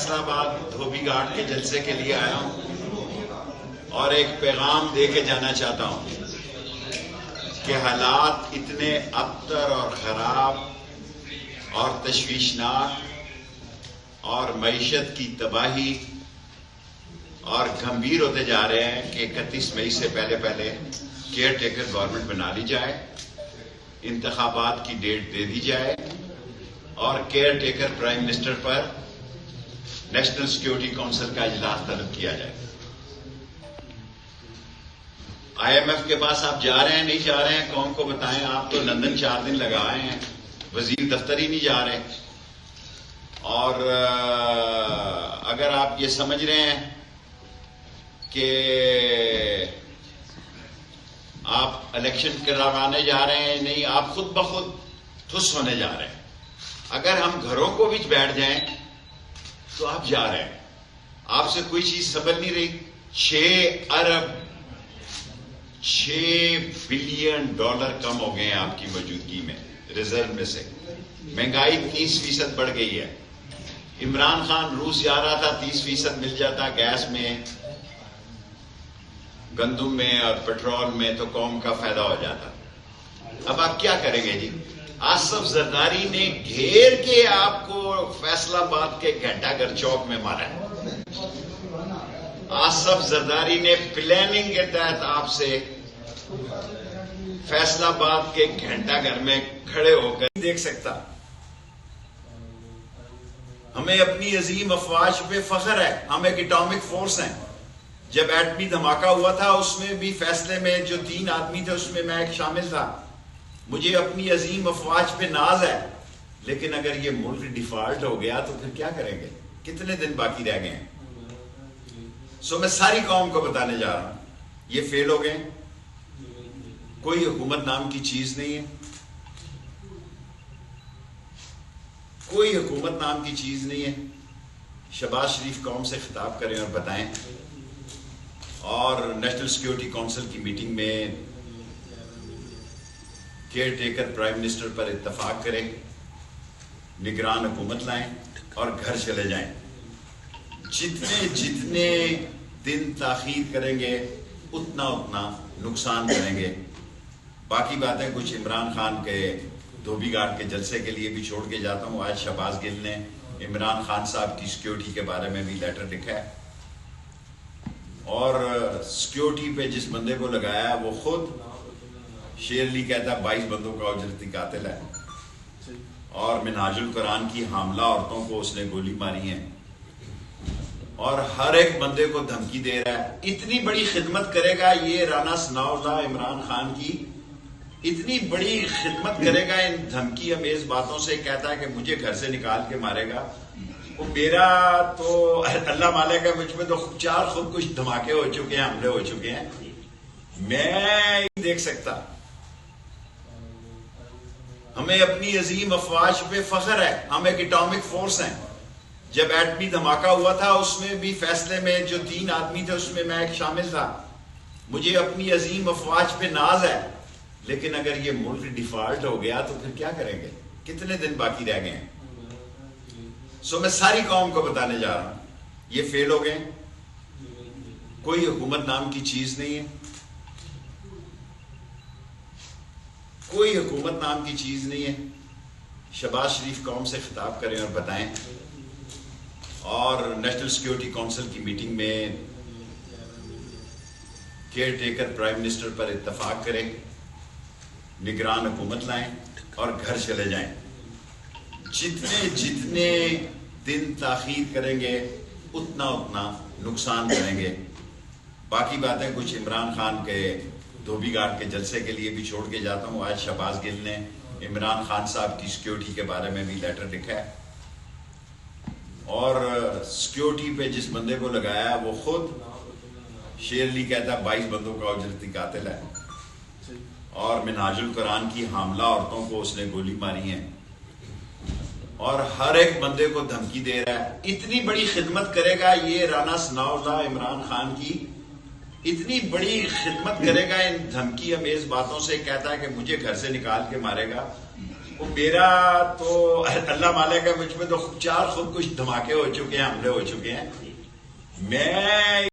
فیصل آباد دھوبی گھاٹ کے جلسے کے لیے آیا ہوں اور ایک پیغام دے کے جانا چاہتا ہوں کہ حالات اتنے ابتر اور خراب اور تشویشناک اور معیشت کی تباہی اور گھمبیر ہوتے جا رہے ہیں کہ 31 مئی سے پہلے کیئر ٹیکر گورنمنٹ بنا لی جائے، انتخابات کی ڈیٹ دے دی جائے اور کیئر ٹیکر پرائم منسٹر پر نیشنل سیکیورٹی کونسل کا اجلاس طلب کیا جائے۔ IMF کے پاس آپ جا رہے ہیں نہیں جا رہے ہیں قوم کو بتائیں۔ آپ تو لندن 4 دن لگائے ہیں، وزیر دفتر ہی نہیں جا رہے۔ اور اگر آپ یہ سمجھ رہے ہیں کہ آپ الیکشن کروانے جا رہے ہیں، نہیں، آپ خود بخود ٹھس ہونے جا رہے ہیں۔ اگر ہم گھروں کو بھی بیٹھ جائیں تو آپ جا رہے ہیں، آپ سے کوئی چیز سنبھل نہیں رہی۔ 6 بلین ڈالر کم ہو گئے ہیں آپ کی موجودگی میں ریزرو میں سے۔ مہنگائی 30% بڑھ گئی ہے۔ عمران خان روس جا رہا تھا، 30% مل جاتا گیس میں، گندم میں اور پیٹرول میں، تو قوم کا فائدہ ہو جاتا۔ اب آپ کیا کریں گے جی؟ آصف زرداری نے گھیر کے آپ کو فیصل آباد کے گھنٹہ گھر چوک میں مارا ہے۔ آصف زرداری نے پلاننگ کے تحت آپ سے فیصل آباد کے گھنٹہ گھر میں کھڑے ہو کر دیکھ سکتا۔ ہمیں اپنی عظیم افواج پہ فخر ہے، ہم ایک اٹامک فورس ہیں۔ جب ایٹمی دھماکہ ہوا تھا اس میں بھی فیصلے میں جو 3 آدمی تھے اس میں میں ایک شامل تھا۔ مجھے اپنی عظیم افواج پہ ناز ہے، لیکن اگر یہ ملک ڈیفالٹ ہو گیا تو پھر کیا کریں گے؟ کتنے دن باقی رہ گئے ہیں؟ میں ساری قوم کو بتانے جا رہا ہوں، یہ فیل ہو گئے۔ کوئی حکومت نام کی چیز نہیں ہے، کوئی حکومت نام کی چیز نہیں ہے۔ شہباز شریف قوم سے خطاب کریں اور بتائیں، اور نیشنل سیکیورٹی کونسل کی میٹنگ میں کیئر ٹیکر پرائم منسٹر پر اتفاق کریں، نگران حکومت لائیں اور گھر چلے جائیں۔ جتنے دن تاخیر کریں گے اتنا نقصان کریں گے۔ باقی باتیں کچھ عمران خان کے دھوبی گھاٹ کے جلسے کے لیے بھی چھوڑ کے جاتا ہوں۔ آج شہباز گل نے عمران خان صاحب کی سیکیورٹی کے بارے میں بھی لیٹر لکھا ہے، اور سیکیورٹی پہ جس بندے کو لگایا وہ خود شیر علی کہتا ہے 22 بندوں کا اجرتی قاتل ہے، اور منہاج القرآن کی حاملہ عورتوں کو اس نے گولی ماری ہے، اور ہر ایک بندے کو دھمکی دے رہا ہے۔ اتنی بڑی خدمت کرے گا یہ رانا ثناء اللہ عمران خان کی، اتنی بڑی خدمت کرے گا ان دھمکی امیز باتوں سے، کہتا ہے کہ مجھے گھر سے نکال کے مارے گا۔ وہ میرا تو اللہ مالک ہے، مجھ میں تو 4 خود کچھ دھماکے ہو چکے ہیں، حملے ہو چکے ہیں، میں نہیں دیکھ سکتا۔ ہمیں اپنی عظیم افواج پہ فخر ہے، ہم ایک اٹامک فورس ہیں۔ جب ایٹمی دھماکہ ہوا تھا اس میں بھی فیصلے میں جو 3 آدمی تھے اس میں میں ایک شامل تھا۔ مجھے اپنی عظیم افواج پہ ناز ہے، لیکن اگر یہ ملک ڈیفالٹ ہو گیا تو پھر کیا کریں گے؟ کتنے دن باقی رہ گئے ہیں؟ میں ساری قوم کو بتانے جا رہا ہوں، یہ فیل ہو گئے۔ کوئی حکومت نام کی چیز نہیں ہے، کوئی حکومت نام کی چیز نہیں ہے۔ شہباز شریف قوم سے خطاب کریں اور بتائیں، اور نیشنل سیکیورٹی کونسل کی میٹنگ میں کیئر ٹیکر پرائم منسٹر پر اتفاق کریں، نگران حکومت لائیں اور گھر چلے جائیں۔ جتنے دن تاخیر کریں گے اتنا نقصان کریں گے۔ باقی باتیں کچھ عمران خان کے دھوبی گھاٹ کے جلسے کے لیے بھی چھوڑ کے جاتا ہوں۔ آج شہباز گل نے عمران خان صاحب کی سیکیورٹی کے بارے میں بھی لیٹر لکھا ہے، اور سیکیورٹی پہ جس بندے کو لگایا وہ خود شیر علی کہتا ہے 22 بندوں کا اجرتی قاتل ہے، اور منہاج القرآن کی حاملہ عورتوں کو اس نے گولی ماری ہے، اور ہر ایک بندے کو دھمکی دے رہا ہے۔ اتنی بڑی خدمت کرے گا یہ رانا ثناء اللہ عمران خان کی، اتنی بڑی خدمت کرے گا ان دھمکی امیز باتوں سے، کہتا ہے کہ مجھے گھر سے نکال کے مارے گا۔ وہ میرا تو اللہ مالک ہے، مجھ پہ تو 4 خودکش دھماکے ہو چکے ہیں، حملے ہو چکے ہیں. میں